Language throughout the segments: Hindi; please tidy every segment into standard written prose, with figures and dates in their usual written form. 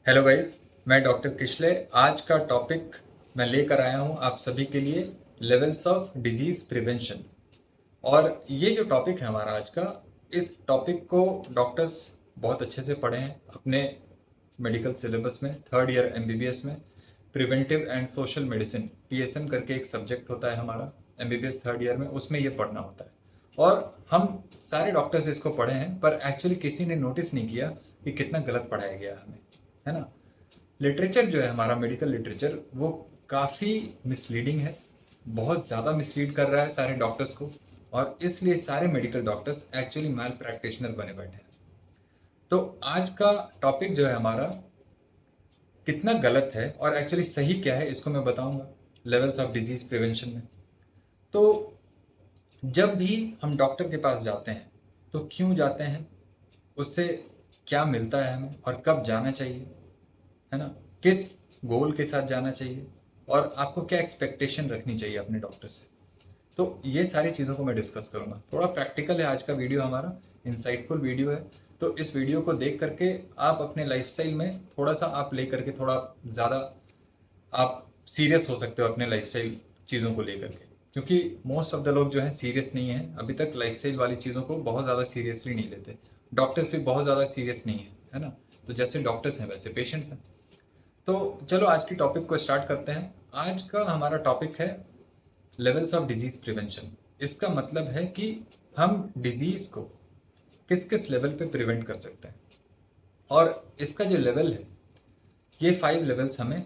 हेलो गाइस, मैं डॉक्टर किशले। आज का टॉपिक मैं लेकर आया हूं आप सभी के लिए, लेवल्स ऑफ डिजीज प्रिवेंशन। और ये जो टॉपिक है हमारा आज का, इस टॉपिक को डॉक्टर्स बहुत अच्छे से पढ़े हैं अपने मेडिकल सिलेबस में। थर्ड ईयर एमबीबीएस में preventive and social medicine PSM करके एक सब्जेक्ट होता है हमारा एमबीबीएस थर्ड ईयर में, उसमें ये पढ़ना होता है। और हम सारे डॉक्टर्स इसको पढ़े हैं, पर एक्चुअली किसी ने नोटिस नहीं किया कि कितना गलत पढ़ाया गया है हमें, है ना। लिटरेचर जो है हमारा मेडिकल लिटरेचर, वो काफ़ी मिसलीडिंग है, बहुत ज़्यादा मिसलीड कर रहा है सारे डॉक्टर्स को। और इसलिए सारे मेडिकल डॉक्टर्स एक्चुअली मैल प्रैक्टिशनर बने बैठे हैं। तो आज का टॉपिक जो है हमारा, कितना गलत है और एक्चुअली सही क्या है, इसको मैं बताऊंगा लेवल्स ऑफ डिजीज प्रिवेंशन में। तो जब भी हम डॉक्टर के पास जाते हैं तो क्यों जाते हैं, उससे क्या मिलता है हमें, और कब जाना चाहिए, है ना, किस गोल के साथ जाना चाहिए, और आपको क्या एक्सपेक्टेशन रखनी चाहिए अपने डॉक्टर से। तो ये सारी चीज़ों को मैं डिस्कस करूंगा। थोड़ा प्रैक्टिकल है आज का वीडियो हमारा, इंसाइटफुल वीडियो है। तो इस वीडियो को देख करके आप अपने लाइफस्टाइल में थोड़ा सा आप ले करके थोड़ा ज़्यादा आप सीरियस हो सकते हो अपने लाइफस्टाइल चीज़ों को लेकर के। क्योंकि मोस्ट ऑफ द लोग जो हैं सीरियस नहीं हैं अभी तक, लाइफस्टाइल वाली चीज़ों को बहुत ज़्यादा सीरियसली नहीं लेते। डॉक्टर्स भी बहुत ज़्यादा सीरियस नहीं है ना। तो जैसे डॉक्टर्स हैं वैसे पेशेंट्स हैं। तो चलो आज की टॉपिक को स्टार्ट करते हैं। आज का हमारा टॉपिक है लेवल्स ऑफ डिजीज प्रिवेंशन। इसका मतलब है कि हम डिजीज को किस किस लेवल पे प्रिवेंट कर सकते हैं। और इसका जो लेवल है, ये 5 लेवल्स हमें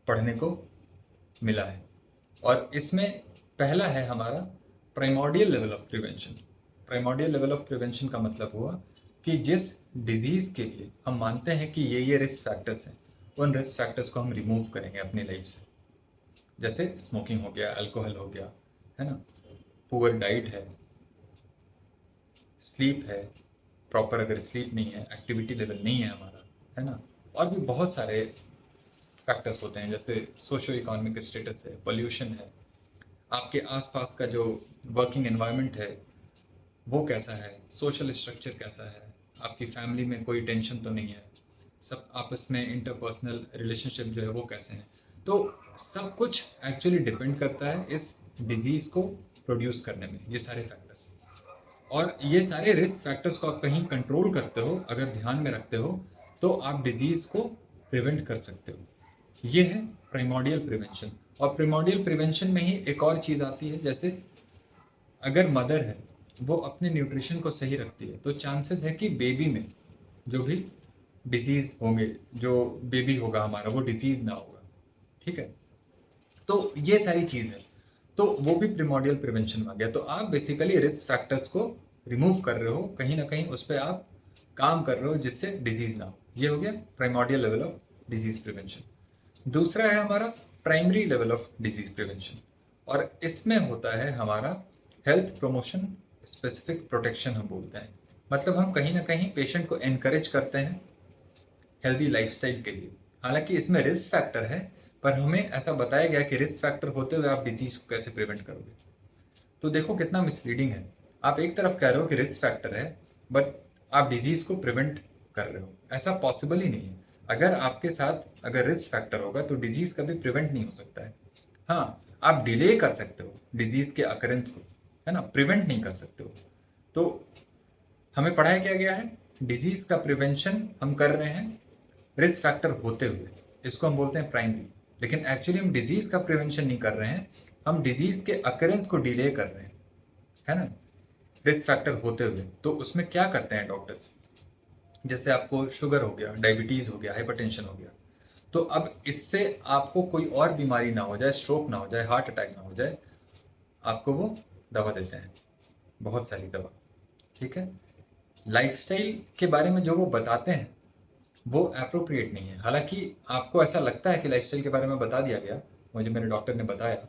पढ़ने को मिला है। और इसमें पहला है हमारा primordial level of prevention. Primordial level of prevention का मतलब हुआ कि जिस डिजीज के लिए हम मानते हैं कि ये रिस्क फैक्टर्स हैं, उन रिस्क फैक्टर्स को हम रिमूव करेंगे अपनी लाइफ से। जैसे स्मोकिंग हो गया, अल्कोहल हो गया, है ना, पुअर डाइट है, स्लीप है, प्रॉपर अगर स्लीप नहीं है, एक्टिविटी लेवल नहीं है हमारा, है ना। और भी बहुत सारे फैक्टर्स होते हैं, जैसे सोशो इकोनॉमिक स्टेटस है, पोल्यूशन है, आपके आसपास का जो वर्किंग एनवायरनमेंट है वो कैसा है, सोशल स्ट्रक्चर कैसा है, आपकी फैमिली में कोई टेंशन तो नहीं है, सब आपस में इंटरपर्सनल रिलेशनशिप जो है वो कैसे हैं। तो सब कुछ एक्चुअली डिपेंड करता है इस डिजीज़ को प्रोड्यूस करने में, ये सारे फैक्टर्स। और ये सारे रिस्क फैक्टर्स को आप कहीं कंट्रोल करते हो, अगर ध्यान में रखते हो, तो आप डिजीज़ को प्रिवेंट कर सकते हो। ये है प्राइमोर्डियल प्रिवेंशन। और प्राइमोर्डियल प्रिवेंशन में ही एक और चीज़ आती है, जैसे अगर मदर है वो अपने न्यूट्रिशन को सही रखती है, तो चांसेस है कि बेबी में जो भी डिजीज़ होंगे, जो बेबी होगा हमारा, वो डिजीज़ ना होगा। ठीक है। तो ये सारी चीज़ है, तो वो भी प्रिमोडियल प्रिवेंशन में आ गया। तो आप बेसिकली रिस्क फैक्टर्स को रिमूव कर रहे हो, कहीं ना कहीं उस पर आप काम कर रहे हो जिससे डिजीज़ ना हो। ये हो गया primordial level of disease prevention. दूसरा है हमारा primary level of disease prevention, और इसमें होता है हमारा हेल्थ प्रमोशन स्पेसिफिक प्रोटेक्शन हम बोलते हैं। मतलब हम कहीं ना कहीं पेशेंट को एनकरेज करते हैं हेल्दी लाइफस्टाइल के लिए। हालांकि इसमें रिस्क फैक्टर है, पर हमें ऐसा बताया गया कि रिस्क फैक्टर होते हुए आप डिजीज को कैसे प्रिवेंट करोगे। तो देखो कितना मिसलीडिंग है। आप एक तरफ कह रहे हो कि रिस्क फैक्टर है, बट आप डिजीज को प्रिवेंट कर रहे हो, ऐसा पॉसिबल ही नहीं है। अगर आपके साथ अगर रिस्क फैक्टर होगा तो डिजीज कभी प्रिवेंट नहीं हो सकता है। हाँ, आप डिले कर सकते हो डिजीज के अकरेंस को, है ना, प्रिवेंट नहीं कर सकते हो। तो हमें पढ़ाया क्या गया है, डिजीज का प्रिवेंशन हम कर रहे हैं रिस्क फैक्टर होते हुए, इसको हम बोलते हैं प्राइमरी। लेकिन एक्चुअली हम डिजीज का प्रिवेंशन नहीं कर रहे हैं, हम डिजीज के अकरेंस को डिले कर रहे हैं, है ना, रिस्क फैक्टर होते हुए। तो उसमें क्या करते हैं डॉक्टर्स, जैसे आपको शुगर हो गया, डायबिटीज हो गया, हाइपरटेंशन हो गया, तो अब इससे आपको कोई और बीमारी ना हो जाए, स्ट्रोक ना हो जाए, हार्ट अटैक ना हो जाए, आपको वो दवा देते हैं, बहुत सारी दवा। ठीक है। लाइफस्टाइल के बारे में जो वो बताते हैं वो अप्रोप्रिएट नहीं है। हालांकि आपको ऐसा लगता है कि लाइफस्टाइल के बारे में बता दिया गया, मुझे मेरे डॉक्टर ने बताया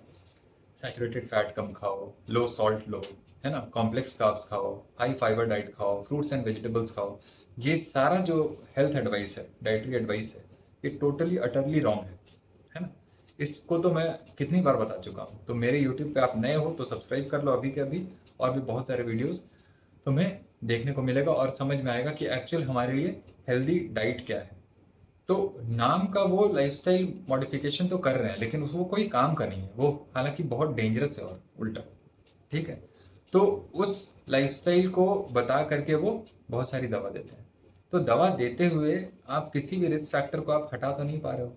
सैचुरेटेड फैट कम खाओ, लो सॉल्ट लो, है ना, कॉम्प्लेक्स कार्ब्स खाओ, हाई फाइबर डाइट खाओ, फ्रूट्स एंड वेजिटेबल्स खाओ। ये सारा जो हेल्थ एडवाइस है, डाइटरी एडवाइस है, ये टोटली अटरली रॉन्ग है ना। इसको तो मैं कितनी बार बता चुका हूँ। तो मेरे यूट्यूब पे आप नए हो तो सब्सक्राइब कर लो अभी के अभी, और भी बहुत सारे वीडियोस तुम्हें देखने को मिलेगा और समझ में आएगा कि एक्चुअल हमारे लिए हेल्दी डाइट क्या है। तो नाम का वो लाइफस्टाइल मॉडिफिकेशन तो कर रहे हैं, लेकिन वो कोई काम का नहीं है वो, हालांकि बहुत डेंजरस है और उल्टा। ठीक है, तो उस लाइफस्टाइल को बता करके वो बहुत सारी दवा देते हैं। तो दवा देते हुए आप किसी भी रिस्क फैक्टर को आप हटा तो नहीं पा रहे हो,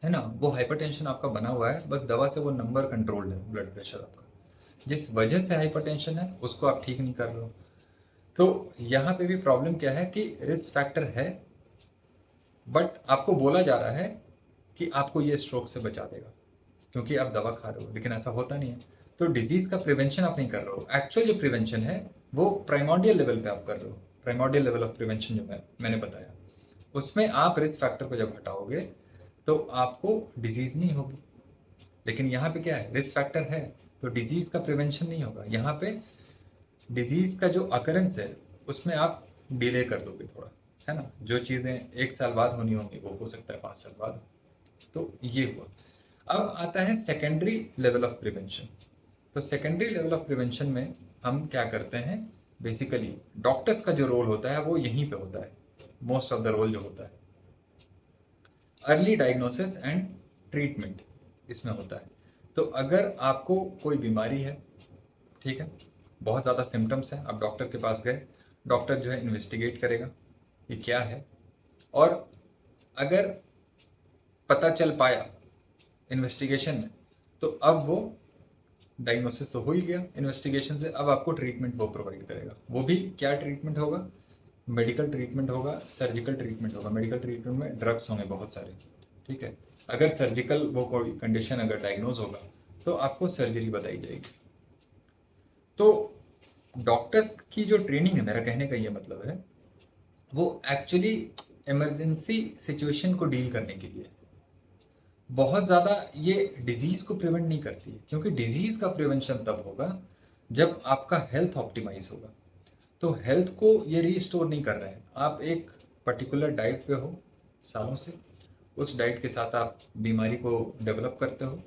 है ना। वो हाइपरटेंशन आपका बना हुआ है, बस दवा से वो नंबर कंट्रोल्ड है, ब्लड प्रेशर आपका जिस वजह से हाइपरटेंशन है उसको आप ठीक नहीं कर रहे हो। तो यहाँ पे भी प्रॉब्लम क्या है कि रिस्क फैक्टर है, बट आपको बोला जा रहा है कि आपको ये स्ट्रोक से बचा देगा क्योंकि आप दवा खा रहे हो, लेकिन ऐसा होता नहीं है। तो डिजीज का प्रिवेंशन आप नहीं कर रहे हो, एक्चुअल जो प्रिवेंशन है वो प्राइमोर्डियल लेवल पे आप कर रहे हो। प्राइमोर्डियल लेवल ऑफ प्रिवेंशन जो मैंने बताया, उसमें आप रिस्क फैक्टर को जब हटाओगे तो आपको डिजीज नहीं होगी। लेकिन यहाँ पे क्या है, रिस्क फैक्टर है तो डिजीज का प्रिवेंशन नहीं होगा। यहाँ पे डिजीज का जो अकरेंस है उसमें आप डिले कर दोगे थोड़ा, है ना। जो चीज़ें 1 साल बाद होनी होंगी वो हो सकता है 5 साल बाद। तो ये हुआ। अब आता है सेकेंडरी लेवल ऑफ प्रिवेंशन। तो सेकेंडरी लेवल ऑफ प्रिवेंशन में हम क्या करते हैं, बेसिकली डॉक्टर्स का जो रोल होता है वो यहीं पे होता है, मोस्ट ऑफ द रोल जो होता है अर्ली डायग्नोसिस एंड ट्रीटमेंट इसमें होता है। तो अगर आपको कोई बीमारी है, ठीक है, बहुत ज़्यादा सिम्टम्स हैं, आप डॉक्टर के पास गए, डॉक्टर जो है इन्वेस्टिगेट करेगा ये क्या है, और अगर पता चल पाया इन्वेस्टिगेशन में तो अब वो डायग्नोसिस तो हो ही गया इन्वेस्टिगेशन से, अब आपको ट्रीटमेंट वो प्रोवाइड करेगा। वो भी क्या ट्रीटमेंट होगा, मेडिकल ट्रीटमेंट होगा, सर्जिकल ट्रीटमेंट होगा। मेडिकल ट्रीटमेंट में ड्रग्स होंगे बहुत सारे, ठीक है। अगर सर्जिकल वो कोई कंडीशन अगर डायग्नोज होगा तो आपको सर्जरी बताई जाएगी। तो डॉक्टर्स की जो ट्रेनिंग है, मेरा कहने का ये मतलब है, वो एक्चुअली इमरजेंसी सिचुएशन को डील करने के लिए बहुत ज़्यादा ये डिजीज़ को प्रिवेंट नहीं करती है, क्योंकि डिजीज़ का प्रिवेंशन तब होगा जब आपका हेल्थ ऑप्टिमाइज होगा। तो हेल्थ को ये रीस्टोर नहीं कर रहे हैं, आप एक पर्टिकुलर डाइट पे हो सालों से, उस डाइट के साथ आप बीमारी को डेवलप करते हो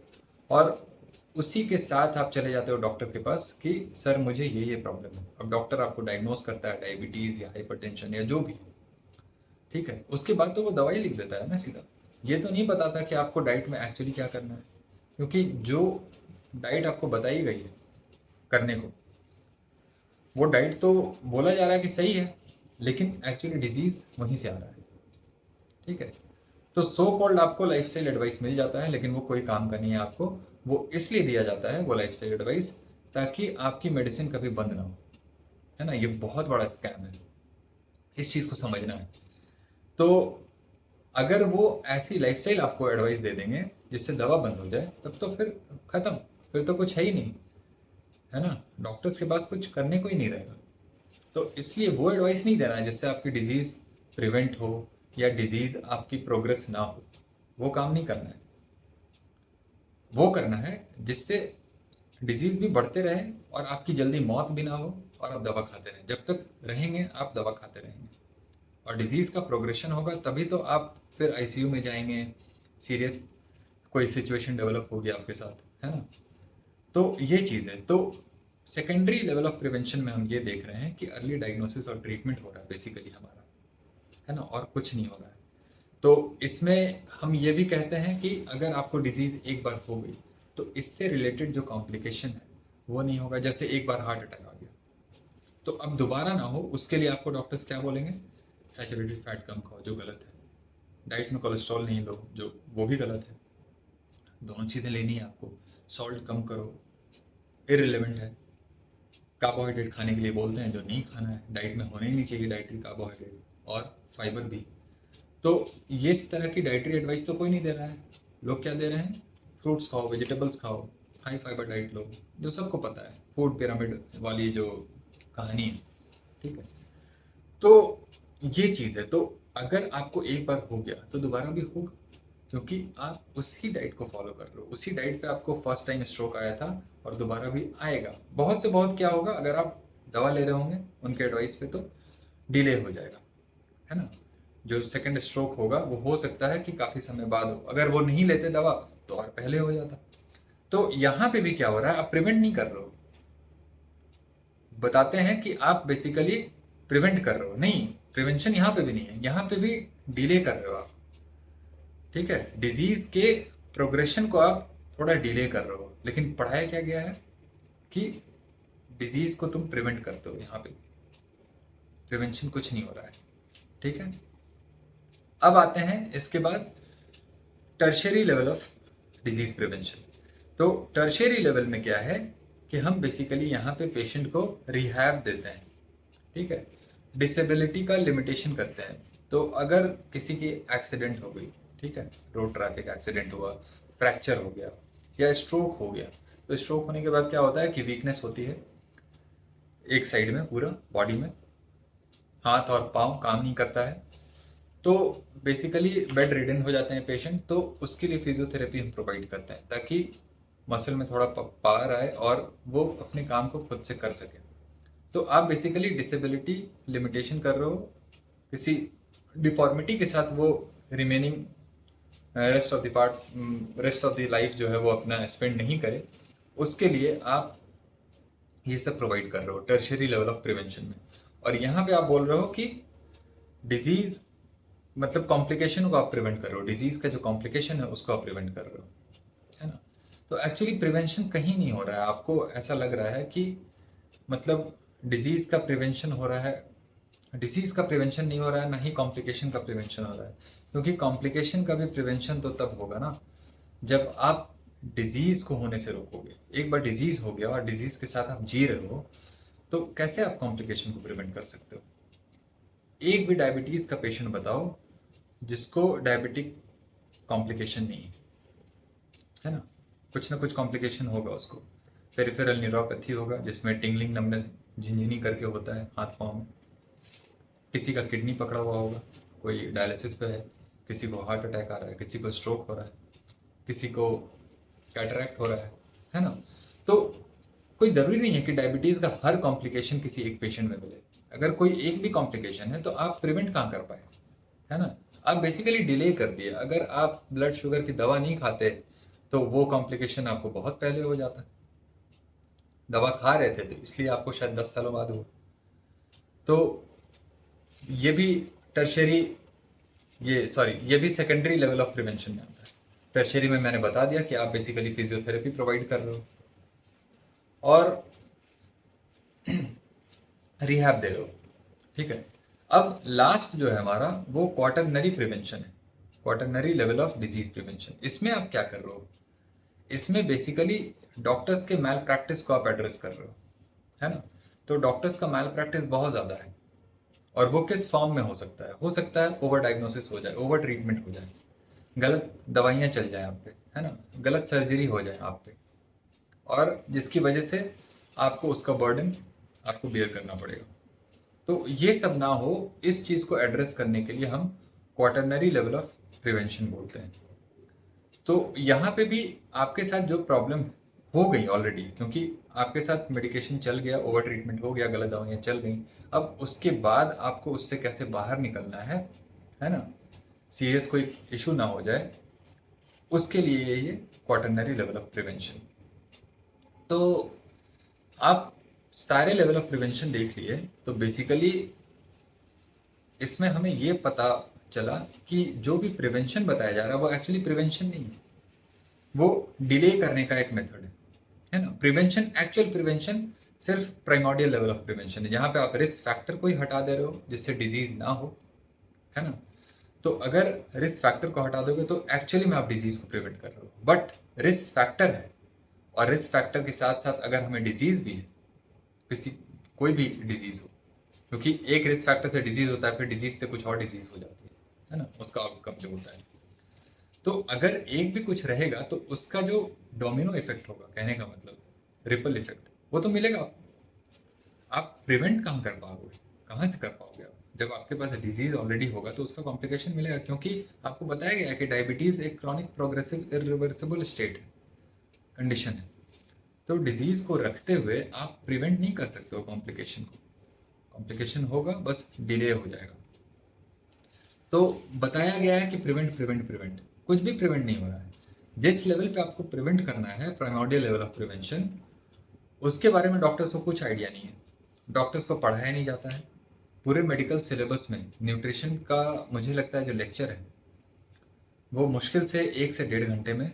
और उसी के साथ आप चले जाते हो डॉक्टर के पास कि सर मुझे ये प्रॉब्लम है। अब डॉक्टर आपको डायग्नोज करता है डायबिटीज़ या हाइपरटेंशन या जो भी, ठीक है, उसके बाद तो वो दवाई लिख देता है ना सीधा। ये तो नहीं बताता कि आपको डाइट में एक्चुअली क्या करना है, क्योंकि जो डाइट आपको बताई गई है करने को, वो डाइट तो बोला जा रहा है कि सही है, लेकिन एक्चुअली डिजीज वहीं से आ रहा है, ठीक है। तो सो कॉल्ड आपको लाइफस्टाइल एडवाइस मिल जाता है, लेकिन वो कोई काम का नहीं है आपको। वो इसलिए दिया जाता है वो लाइफस्टाइल एडवाइस ताकि आपकी मेडिसिन कभी बंद ना हो, है ना। ये बहुत बड़ा स्कैम है, इस चीज़ को समझना है। तो अगर वो ऐसी लाइफस्टाइल आपको एडवाइस दे देंगे जिससे दवा बंद हो जाए, तब तो फिर खत्म, फिर तो कुछ है ही नहीं, है ना। डॉक्टर्स के पास कुछ करने को ही नहीं रहेगा। तो इसलिए वो एडवाइस नहीं देना है जिससे आपकी डिजीज प्रिवेंट हो या डिजीज आपकी प्रोग्रेस ना हो, वो काम नहीं करना है। वो करना है जिससे डिजीज भी बढ़ते रहे और आपकी जल्दी मौत भी ना हो और आप दवा खाते रहें। जब तक रहेंगे आप दवा खाते रहेंगे और डिजीज का प्रोग्रेशन होगा तभी तो आप फिर आईसीयू में जाएंगे, सीरियस कोई सिचुएशन डेवलप होगी आपके साथ, है ना। तो ये चीज़ है। तो सेकेंडरी लेवल ऑफ प्रिवेंशन में हम ये देख रहे हैं कि अर्ली डायग्नोसिस और ट्रीटमेंट हो रहा है बेसिकली हमारा, है ना, और कुछ नहीं हो रहा है। तो इसमें हम ये भी कहते हैं कि अगर आपको डिजीज़ एक बार हो गई तो इससे रिलेटेड जो कॉम्प्लिकेशन है वो नहीं होगा। जैसे एक बार हार्ट अटैक आ गया तो अब दोबारा ना हो उसके लिए आपको डॉक्टर्स क्या बोलेंगे, सैचुरेटेड फैट कम खाओ, जो गलत है। डाइट में कोलेस्ट्रॉल नहीं लो, जो वो भी गलत है। दोनों चीज़ें लेनी है आपको। सॉल्ट कम करो, इररिलेवेंट है। कार्बोहाइड्रेट खाने के लिए बोलते हैं जो नहीं खाना है, डाइट में होने ही नहीं चाहिए डाइटरी कार्बोहाइड्रेट और फाइबर भी। तो ये इस तरह की डाइटरी एडवाइस तो कोई नहीं दे रहा है। लोग क्या दे रहे हैं, फ्रूट्स खाओ, वेजिटेबल्स खाओ, हाई फाइबर डाइट लो, जो सबको पता है, फूड पिरामिड वाली जो कहानी है, ठीक है। तो ये चीज़ है। तो अगर आपको एक बार हो गया तो दोबारा भी होगा, क्योंकि आप उसी डाइट को फॉलो कर रहे हो। उसी डाइट पे आपको फर्स्ट टाइम स्ट्रोक आया था और दोबारा भी आएगा। बहुत से बहुत क्या होगा, अगर आप दवा ले रहे होंगे उनके एडवाइस पे तो डिले हो जाएगा, है ना। जो सेकंड स्ट्रोक होगा वो हो सकता है कि काफ़ी समय बाद हो। अगर वो नहीं लेते दवा तो और पहले हो जाता। तो यहाँ पे भी क्या हो रहा है, आप प्रिवेंट नहीं कर रहे हो। बताते हैं कि आप बेसिकली प्रिवेंट कर रहे हो, नहीं, प्रिवेंशन यहाँ पे भी नहीं है, यहाँ पे भी डिले कर रहे हो आप। ठीक है, डिजीज के प्रोग्रेशन को आप थोड़ा डिले कर रहे हो, लेकिन पढ़ाया क्या गया है कि डिजीज को तुम प्रिवेंट करते हो। यहाँ पे प्रिवेंशन कुछ नहीं हो रहा है। ठीक है, अब आते हैं इसके बाद tertiary level of disease prevention. तो टर्शियरी लेवल में क्या है कि हम बेसिकली यहाँ पे पेशेंट को रिहैब देते हैं। ठीक है, डिसेबिलिटी का लिमिटेशन करते हैं। तो अगर किसी की एक्सीडेंट हो गई, ठीक है, रोड ट्रैफिक एक्सीडेंट हुआ, फ्रैक्चर हो गया या स्ट्रोक हो गया, तो स्ट्रोक होने के बाद क्या होता है कि वीकनेस होती है एक साइड में, पूरा बॉडी में, हाथ और पाँव काम नहीं करता है, तो बेसिकली बेड रिडन हो जाते हैं पेशेंट। तो उसके लिए फिजियोथेरेपी हम प्रोवाइड करते हैं ताकि मसल में थोड़ा पावर आए और वो अपने काम को खुद से कर सके। तो आप बेसिकली डिसेबिलिटी लिमिटेशन कर रहे हो, किसी डिफॉर्मिटी के साथ वो remaining rest of the life जो है वो अपना स्पेंड नहीं करे, उसके लिए आप ये सब प्रोवाइड कर रहे हो टर्शियरी लेवल ऑफ प्रिवेंशन में। और यहाँ पे आप बोल रहे हो कि डिजीज मतलब कॉम्प्लिकेशन को आप प्रिवेंट कर रहे हो, डिजीज का जो कॉम्प्लिकेशन है उसको आप प्रिवेंट कर रहे हो, है ना। तो एक्चुअली प्रिवेंशन कहीं नहीं हो रहा है। आपको ऐसा लग रहा है कि मतलब डिजीज का प्रिवेंशन हो रहा है, डिजीज का प्रिवेंशन नहीं हो रहा है, ना ही कॉम्प्लिकेशन का प्रिवेंशन हो रहा है। क्योंकि कॉम्प्लिकेशन का भी प्रिवेंशन तो तब होगा ना जब आप डिजीज को होने से रोकोगे। एक बार डिजीज हो गया और डिजीज के साथ आप जी रहे हो, तो कैसे आप कॉम्प्लिकेशन को प्रिवेंट कर सकते हो। एक भी डायबिटीज का पेशेंट बताओ जिसको डायबिटिक कॉम्प्लिकेशन नहीं है ना, कुछ ना कुछ कॉम्प्लिकेशन होगा उसको। पेरिफेरल न्यूरोपैथी होगा जिसमें टिंगलिंग नमनेस झिंझिनी करके होता है हाथ पाँव में, किसी का किडनी पकड़ा हुआ होगा, कोई डायलिसिस पे है, किसी को हार्ट अटैक आ रहा है, किसी को स्ट्रोक हो रहा है, किसी को कैटरैक्ट हो रहा है ना। तो कोई ज़रूरी नहीं है कि डायबिटीज़ का हर कॉम्प्लिकेशन किसी एक पेशेंट में मिले। अगर कोई एक भी कॉम्प्लिकेशन है तो आप प्रिवेंट कहाँ कर पाए, है ना। आप बेसिकली डिले कर दिए। अगर आप ब्लड शुगर की दवा नहीं खाते तो वो कॉम्प्लिकेशन आपको बहुत पहले हो जाता। दवा खा रहे थे तो इसलिए आपको शायद 10 सालों बाद हुआ। तो ये भी टर्शियरी ये भी सेकेंडरी लेवल ऑफ प्रिवेंशन में आता है। टर्शियरी में मैंने बता दिया कि आप बेसिकली फिजियोथेरेपी प्रोवाइड कर रहे हो और रिहैब दे रहे हो। ठीक है, अब लास्ट जो है हमारा वो क्वाटरनरी प्रिवेंशन है, quaternary level of disease prevention. इसमें आप क्या कर रहे हो, इसमें बेसिकली डॉक्टर्स के मैल प्रैक्टिस को आप एड्रेस कर रहे हो, है ना। तो डॉक्टर्स का मैल प्रैक्टिस बहुत ज़्यादा है और वो किस फॉर्म में हो सकता है ओवर डायग्नोसिस हो जाए, ओवर ट्रीटमेंट हो जाए, गलत दवाइयाँ चल जाए आप पे, है ना, गलत सर्जरी हो जाए आप पे, और जिसकी वजह से आपको उसका बर्डन आपको बियर करना पड़ेगा। तो ये सब ना हो, इस चीज़ को एड्रेस करने के लिए हम क्वाटरनरी लेवल ऑफ प्रिवेंशन बोलते हैं। तो यहाँ पे भी आपके साथ जो प्रॉब्लम हो गई ऑलरेडी, क्योंकि आपके साथ मेडिकेशन चल गया, ओवर ट्रीटमेंट हो गया, गलत दवाइयाँ चल गई, अब उसके बाद आपको उससे कैसे बाहर निकलना है ना, सीरियस कोई इशू ना हो जाए, उसके लिए ये क्वाटरनरी लेवल ऑफ प्रिवेंशन। तो आप सारे लेवल ऑफ प्रिवेंशन देख लिए, तो बेसिकली इसमें हमें ये पता चला कि जो भी प्रिवेंशन बताया जा रहा है वो एक्चुअली प्रिवेंशन नहीं है, वो डिले करने का एक मेथड है ना। प्रिवेंशन, एक्चुअल प्रिवेंशन सिर्फ प्राइमोर्डियल लेवल ऑफ प्रिवेंशन है, जहाँ पे आप रिस्क फैक्टर को ही हटा दे रहे हो जिससे डिजीज ना हो, है ना। तो अगर रिस्क फैक्टर को हटा दोगे तो एक्चुअली में आप डिजीज को प्रिवेंट कर रहे हो। बट रिस्क फैक्टर है और रिस्क फैक्टर के साथ साथ अगर हमें डिजीज भी है, किसी कोई भी डिजीज हो, क्योंकि एक रिस्क फैक्टर से डिजीज होता है, फिर डिजीज से कुछ और डिजीज हो जाती है ना, उसका आउटकम जो होता है। तो अगर एक भी कुछ रहेगा तो उसका जो डोमिनो इफेक्ट होगा, कहने का मतलब रिपल इफेक्ट, वो तो मिलेगा आपको। आप प्रिवेंट कहाँ कर पाओगे, कहाँ से कर पाओगे आप, जब आपके पास डिजीज ऑलरेडी होगा तो उसका कॉम्प्लिकेशन मिलेगा। क्योंकि आपको बताया गया है कि डायबिटीज एक क्रॉनिक प्रोग्रेसिव इरिवर्सिबल स्टेट है, कंडीशन है। तो डिजीज को रखते हुए आप प्रिवेंट नहीं कर सकते हो कॉम्प्लिकेशन को, कॉम्प्लिकेशन होगा, बस डिले हो जाएगा। तो बताया गया है कि प्रिवेंट प्रिवेंट प्रिवेंट, कुछ भी प्रिवेंट नहीं हो रहा है। जिस लेवल पे आपको प्रिवेंट करना है, प्राइमोर्डियल लेवल ऑफ प्रिवेंशन, उसके बारे में डॉक्टर्स को कुछ आइडिया नहीं है, डॉक्टर्स को पढ़ाया नहीं जाता है। पूरे मेडिकल सिलेबस में न्यूट्रिशन का मुझे लगता है जो लेक्चर है वो मुश्किल से 1 से 1.5 घंटे में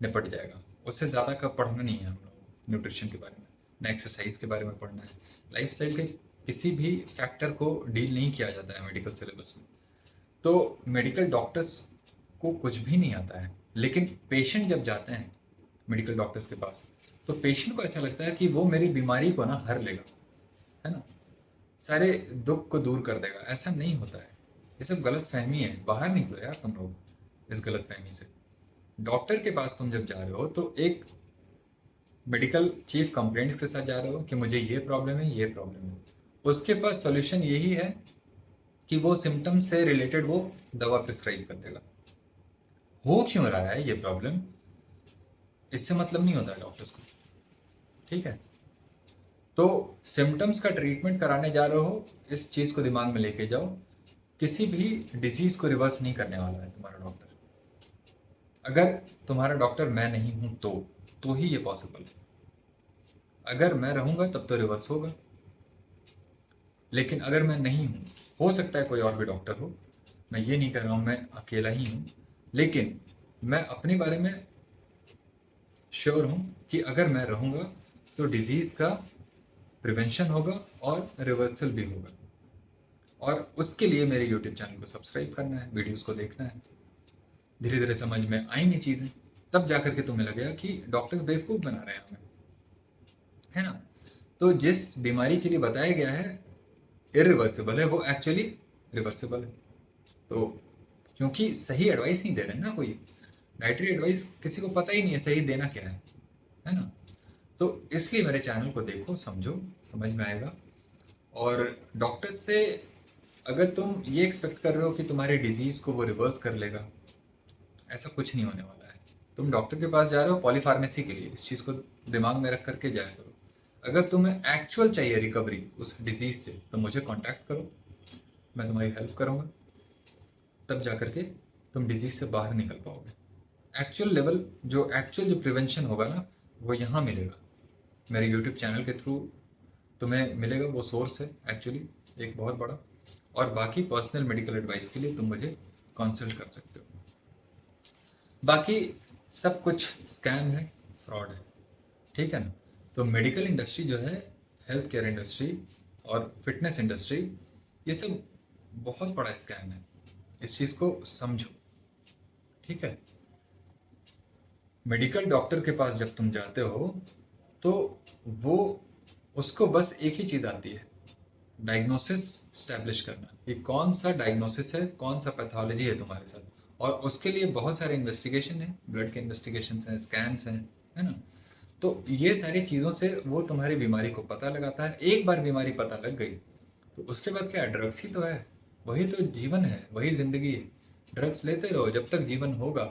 निपट जाएगा। उससे ज़्यादा का पढ़ना नहीं है हम लोगों को न्यूट्रिशन के बारे में, ना एक्सरसाइज के बारे में पढ़ना है। लाइफ़स्टाइल के किसी भी फैक्टर को डील नहीं किया जाता है मेडिकल सिलेबस में। तो मेडिकल डॉक्टर्स को कुछ भी नहीं आता है, लेकिन पेशेंट जब जाते हैं मेडिकल डॉक्टर्स के पास, तो पेशेंट को ऐसा लगता है कि वो मेरी बीमारी को ना हर लेगा, है ना? सारे दुख को दूर कर देगा। ऐसा नहीं होता है। ये सब गलतफ़हमी है। बाहर निकलो यार तुम लोग इस गलतफ़हमी से। डॉक्टर के पास तुम जब जा रहे हो तो एक मेडिकल चीफ कंप्लेंट्स के साथ जा रहे हो कि मुझे ये प्रॉब्लम है, ये प्रॉब्लम है। उसके पास सॉल्यूशन यही है कि वो सिम्पटम से रिलेटेड वो दवा प्रिस्क्राइब कर देगा। हो क्यों रहा है ये प्रॉब्लम, इससे मतलब नहीं होता है डॉक्टर्स को, ठीक है? तो सिम्पटम्स का ट्रीटमेंट कराने जा रहे हो, इस चीज़ को दिमाग में लेके जाओ। किसी भी डिजीज़ को रिवर्स नहीं करने वाला है तुम्हारा डॉक्टर। अगर तुम्हारा डॉक्टर मैं नहीं हूं तो ही ये पॉसिबल है। अगर मैं रहूंगा तब तो रिवर्स होगा, लेकिन अगर मैं नहीं हूं, हो सकता है कोई और भी डॉक्टर हो, मैं ये नहीं कह रहा हूं मैं अकेला ही हूं, लेकिन मैं अपने बारे में श्योर हूं कि अगर मैं रहूंगा तो डिजीज़ का प्रिवेंशन होगा और रिवर्सल भी होगा। और उसके लिए मेरे यूट्यूब चैनल को सब्सक्राइब करना है, वीडियोस को देखना है। धीरे धीरे समझ में आएंगी चीज़ें, तब जाकर के तुम्हें लगेगा कि डॉक्टर्स बेवकूफ़ बना रहे हैं हमें, है ना? तो जिस बीमारी के लिए बताया गया है इरिवर्सिबल है, वो एक्चुअली रिवर्सिबल है। तो क्योंकि सही एडवाइस नहीं दे रहे हैं ना कोई, डाइटरी एडवाइस किसी को पता ही नहीं है सही देना क्या है ना? तो इसलिए मेरे चैनल को देखो, समझो, समझ में आएगा। और डॉक्टर्स से अगर तुम ये एक्सपेक्ट कर रहे हो कि तुम्हारी डिजीज़ को वो रिवर्स कर लेगा, ऐसा कुछ नहीं होने वाला है। तुम डॉक्टर के पास जा रहे हो पॉलीफार्मेसी के लिए, इस चीज़ को दिमाग में रख करके जाया करो। अगर तुम्हें एक्चुअल चाहिए रिकवरी उस डिजीज़ से, तो मुझे कांटेक्ट करो, मैं तुम्हारी हेल्प करूँगा। तब जा करके तुम डिजीज़ से बाहर निकल पाओगे। एक्चुअल लेवल जो एक्चुअल जो प्रिवेंशन होगा ना, वो यहाँ मिलेगा। मेरे यूट्यूब चैनल के थ्रू तुम्हें मिलेगा, वो सोर्स है एक्चुअली एक बहुत बड़ा। और बाकी पर्सनल मेडिकल एडवाइस के लिए तुम मुझे कंसल्ट कर सकते हो। बाकी सब कुछ स्कैम है, फ्रॉड है, ठीक है ना? तो मेडिकल इंडस्ट्री जो है, हेल्थ केयर इंडस्ट्री और फिटनेस इंडस्ट्री, ये सब बहुत बड़ा स्कैम है। इस चीज़ को समझो, ठीक है? मेडिकल डॉक्टर के पास जब तुम जाते हो तो वो उसको बस एक ही चीज़ आती है, डायग्नोसिस स्टैब्लिश करना कि कौन सा डायग्नोसिस है, कौन सा पैथोलॉजी है तुम्हारे साथ। और उसके लिए बहुत सारे इन्वेस्टिगेशन है, ब्लड के इन्वेस्टिगेशन हैं, स्कैन्स हैं, है ना? तो ये सारी चीज़ों से वो तुम्हारी बीमारी को पता लगाता है। एक बार बीमारी पता लग गई तो उसके बाद क्या, ड्रग्स ही तो है, वही तो जीवन है, वही ज़िंदगी है। ड्रग्स लेते रहो, जब तक जीवन होगा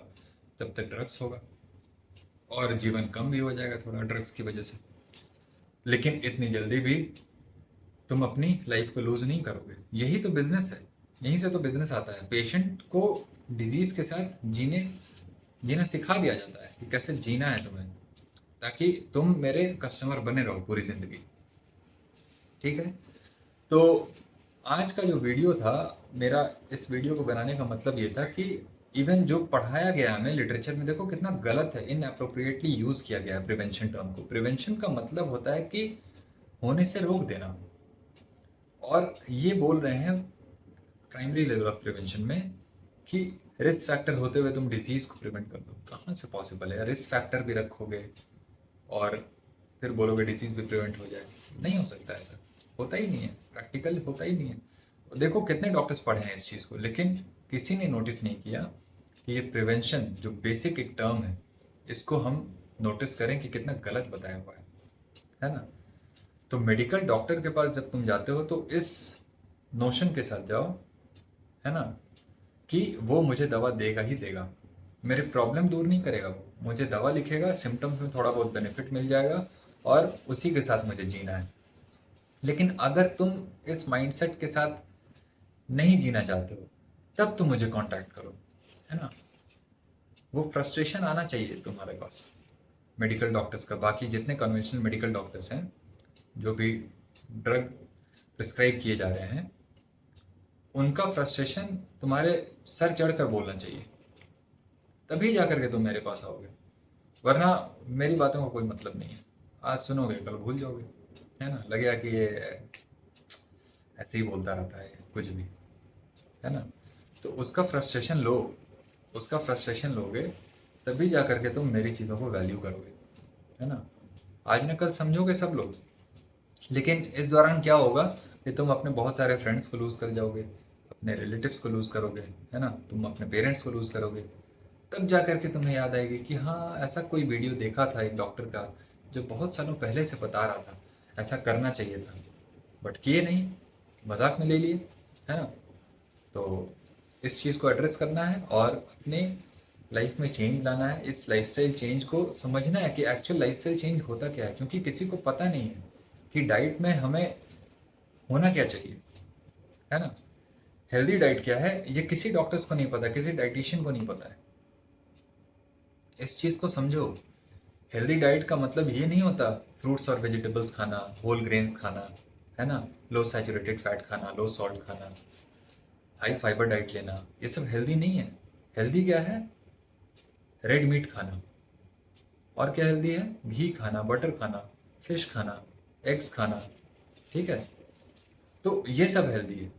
तब तक ड्रग्स होगा, और जीवन कम भी हो जाएगा थोड़ा ड्रग्स की वजह से। लेकिन इतनी जल्दी भी तुम अपनी लाइफ को लूज नहीं करोगे। यही तो बिजनेस है, यहीं से तो बिजनेस आता है। पेशेंट को डिजीज के साथ जीना सिखा दिया जाता है कि कैसे जीना है तुम्हें, ताकि तुम मेरे कस्टमर बने रहो पूरी जिंदगी, ठीक है? तो आज का जो वीडियो था मेरा, इस वीडियो को बनाने का मतलब ये था कि इवन जो पढ़ाया गया हमें लिटरेचर में, देखो कितना गलत है, इनअप्रोप्रिएटली यूज किया गया है प्रिवेंशन टर्म को। प्रिवेंशन का मतलब होता है कि होने से रोक देना, और ये बोल रहे हैं प्राइमरी लेवल ऑफ प्रिवेंशन में कि रिस्क फैक्टर होते हुए तुम डिजीज को प्रिवेंट कर दो। कहाँ से पॉसिबल है? रिस्क फैक्टर भी रखोगे और फिर बोलोगे डिजीज भी प्रिवेंट हो जाए, नहीं हो सकता। ऐसा होता ही नहीं है, प्रैक्टिकल होता ही नहीं है। देखो कितने डॉक्टर्स पढ़े हैं इस चीज़ को, लेकिन किसी ने नोटिस नहीं किया कि ये प्रिवेंशन जो बेसिक एक टर्म है, इसको हम नोटिस करें कि कितना गलत बताया हुआ है ना? तो मेडिकल डॉक्टर के पास जब तुम जाते हो तो इस नोशन के साथ जाओ, है ना, कि वो मुझे दवा देगा ही देगा, मेरे प्रॉब्लम दूर नहीं करेगा। वो मुझे दवा लिखेगा, सिम्टम्स में थोड़ा बहुत बेनिफिट मिल जाएगा और उसी के साथ मुझे जीना है। लेकिन अगर तुम इस माइंडसेट के साथ नहीं जीना चाहते हो, तब तुम मुझे कांटेक्ट करो, है ना? वो फ्रस्ट्रेशन आना चाहिए तुम्हारे पास मेडिकल डॉक्टर्स का। बाकी जितने कन्वेंशनल मेडिकल डॉक्टर्स हैं जो भी ड्रग प्रिस्क्राइब किए जा रहे हैं, उनका फ्रस्ट्रेशन तुम्हारे सर चढ़कर बोलना चाहिए तभी जा करके तुम मेरे पास आओगे, वरना मेरी बातों का कोई मतलब नहीं है। आज सुनोगे कल भूल जाओगे, है ना, लगेगा कि ये ऐसे ही बोलता रहता है कुछ भी, है ना। तो उसका फ्रस्ट्रेशन लो, उसका फ्रस्ट्रेशन लोगे तभी जा करके तुम मेरी चीज़ों को वैल्यू करोगे, है ना। आज न कल समझोगे सब लोग, लेकिन इस दौरान क्या होगा कि तुम अपने बहुत सारे फ्रेंड्स को लूज़ कर जाओगे, अपने रिलेटिव्स को लूज़ करोगे, है ना, तुम अपने पेरेंट्स को लूज़ करोगे। तब जा करके तुम्हें याद आएगी कि हाँ, ऐसा कोई वीडियो देखा था एक डॉक्टर का जो बहुत सालों पहले से बता रहा था ऐसा करना चाहिए था, बट किए नहीं, मजाक में ले लिए, है ना। तो इस चीज़ को एड्रेस करना है और अपने लाइफ में चेंज लाना है। इस लाइफस्टाइल चेंज को समझना है कि एक्चुअल लाइफस्टाइल चेंज होता क्या है, क्योंकि किसी को पता नहीं है कि डाइट में हमें होना क्या चाहिए, है ना। हेल्दी डाइट क्या है ये किसी डॉक्टर्स को नहीं पता, किसी डाइटिशियन को नहीं पता है। इस चीज़ को समझो। हेल्दी डाइट का मतलब ये नहीं होता फ्रूट्स और वेजिटेबल्स खाना, होल ग्रेन्स खाना, है ना, लो सैचुरेटेड फैट खाना, लो सॉल्ट खाना, हाई फाइबर डाइट लेना, ये सब हेल्दी नहीं है। हेल्दी क्या है? रेड मीट खाना। और क्या हेल्दी है? घी खाना, बटर खाना, फिश खाना, एग्स खाना, ठीक है। तो ये सब हेल्दी है।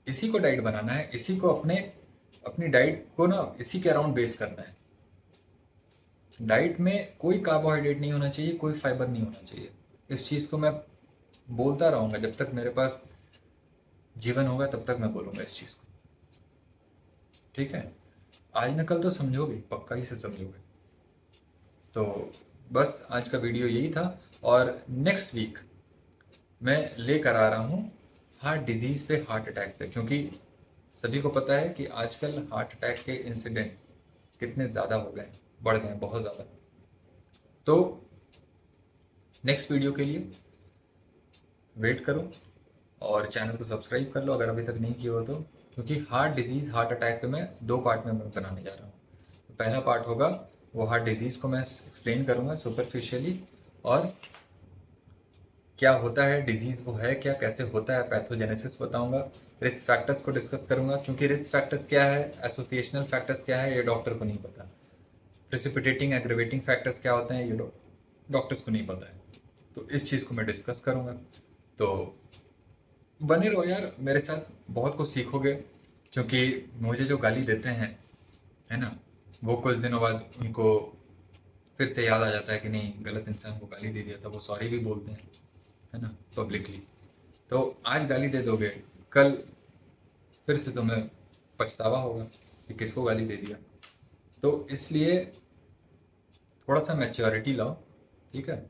इसी को डाइट बनाना है, इसी को अपनी डाइट को ना इसी के अराउंड बेस करना है। डाइट में कोई कार्बोहाइड्रेट नहीं होना चाहिए, कोई फाइबर नहीं होना चाहिए। इस चीज़ को मैं बोलता रहूँगा, जब तक मेरे पास जीवन होगा तब तक मैं बोलूँगा इस चीज़ को, ठीक है। आज न कल तो समझोगे, पक्का ही से समझोगे। तो बस आज का वीडियो यही था, और नेक्स्ट वीक मैं लेकर आ रहा हूँ हार्ट डिजीज़ पे, हार्ट अटैक पे, क्योंकि सभी को पता है कि आजकल हार्ट अटैक के इंसिडेंट कितने ज़्यादा हो गए, बढ़ गए बहुत ज़्यादा। तो नेक्स्ट वीडियो के लिए वेट करो और चैनल को सब्सक्राइब कर लो अगर अभी तक नहीं किया हो तो, क्योंकि हार्ट डिजीज़, हार्ट अटैक पे मैं 2 पार्ट में मैं बनाने जा रहा हूँ। तो पहला पार्ट होगा वो हार्ट डिजीज़ को मैं एक्सप्लेन करूँगा सुपरफिशियली, और क्या होता है डिजीज़, वो है क्या, कैसे होता है, पैथोजेनेसिस बताऊँगा, रिस्क फैक्टर्स को डिस्कस करूँगा, क्योंकि रिस्क फैक्टर्स क्या है, एसोसिएशनल फैक्टर्स क्या है, ये डॉक्टर को नहीं पता। प्रेसिपिटेटिंग एग्रेवेटिंग फैक्टर्स क्या होते हैं, ये डॉक्टर्स को नहीं पता है। तो इस चीज़ को मैं डिस्कस करूँगा। तो बने रहो यार मेरे साथ, बहुत कुछ सीखोगे, क्योंकि मुझे जो गाली देते हैं, है ना, वो कुछ दिनों बाद उनको फिर से याद आ जाता है कि नहीं, गलत इंसान को गाली दे दिया था, वो सॉरी भी बोलते हैं, है ना, पब्लिकली। तो आज गाली दे दोगे, कल फिर से तुम्हें पछतावा होगा कि किसको गाली दे दिया। तो इसलिए थोड़ा सा मैच्योरिटी लाओ, ठीक है।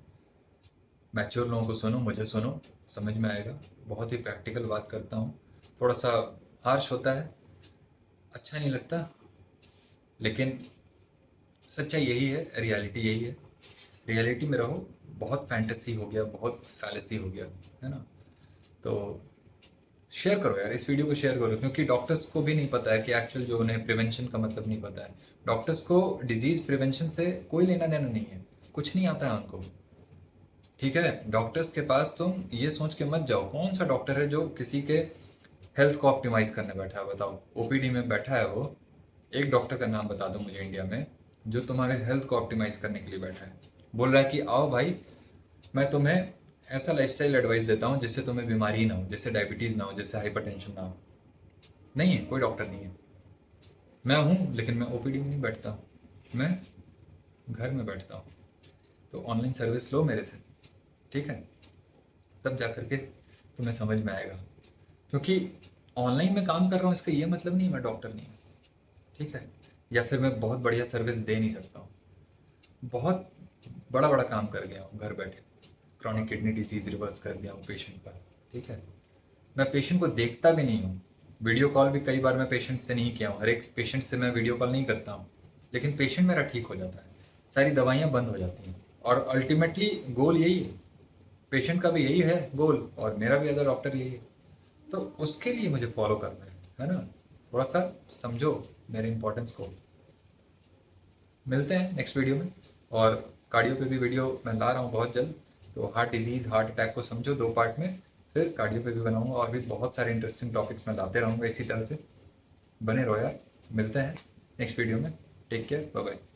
मैच्योर लोगों को सुनो, मुझे सुनो, समझ में आएगा। बहुत ही प्रैक्टिकल बात करता हूँ, थोड़ा सा हार्श होता है, अच्छा नहीं लगता, लेकिन सच्चाई यही है, रियलिटी यही है। रियलिटी में रहो। बहुत फैंटेसी हो गया, बहुत फैलेसी हो गया, है ना। तो शेयर करो यार, इस वीडियो को शेयर करो, क्योंकि डॉक्टर्स को भी नहीं पता है कि एक्चुअल जो उन्हें प्रिवेंशन का मतलब नहीं पता है। डॉक्टर्स को डिजीज़ प्रिवेंशन से कोई लेना देना नहीं है, कुछ नहीं आता है उनको, ठीक है। डॉक्टर्स के पास तुम ये सोच के मत जाओ कौन सा डॉक्टर है जो किसी के हेल्थ को ऑप्टिमाइज करने बैठा है। बताओ, ओपीडी में बैठा है वो, एक डॉक्टर का नाम बता दो मुझे इंडिया में जो तुम्हारे हेल्थ को ऑप्टिमाइज करने के लिए बैठा है, बोल रहा है कि आओ भाई, मैं तुम्हें ऐसा लाइफस्टाइल एडवाइस देता हूँ जिससे तुम्हें बीमारी ना हो, जिससे डायबिटीज़ ना हो, जिससे हाइपरटेंशन ना हो। नहीं है, कोई डॉक्टर नहीं है। मैं हूँ, लेकिन मैं ओपीडी में नहीं बैठता हूँ, मैं घर में बैठता हूँ। तो ऑनलाइन सर्विस लो मेरे से, ठीक है, तब जा करके तुम्हें समझ में आएगा। क्योंकि ऑनलाइन में काम कर रहा हूँ इसका ये मतलब नहीं मैं डॉक्टर नहीं हूँ, ठीक है, या फिर मैं बहुत बढ़िया सर्विस दे नहीं सकता हूँ। बहुत बड़ा बड़ा काम कर गया हूँ घर बैठे, क्रॉनिक किडनी डिजीज़ रिवर्स कर दिया हूँ पेशेंट पर, ठीक है। मैं पेशेंट को देखता भी नहीं हूँ, वीडियो कॉल भी कई बार मैं पेशेंट से नहीं किया हूँ, हर एक पेशेंट से मैं वीडियो कॉल नहीं करता हूँ, लेकिन पेशेंट मेरा ठीक हो जाता है, सारी दवाइयाँ बंद हो जाती हैं, और अल्टीमेटली गोल यही है, पेशेंट का भी यही है गोल, और मेरा भी एज अ डॉक्टर यही है। तो उसके लिए मुझे फॉलो करना है ना। थोड़ा सा समझो मेरे इंपॉर्टेंस को। मिलते हैं नेक्स्ट वीडियो में, और कार्डियो पे भी वीडियो मैं ला रहा हूँ बहुत जल्द। तो हार्ट डिजीज़, हार्ट अटैक को समझो 2 पार्ट में, फिर कार्डियो पे भी बनाऊंगा, और भी बहुत सारे इंटरेस्टिंग टॉपिक्स मैं लाते रहूँगा इसी तरह से। बने रहो यार, मिलते हैं नेक्स्ट वीडियो में। Take care, bye bye.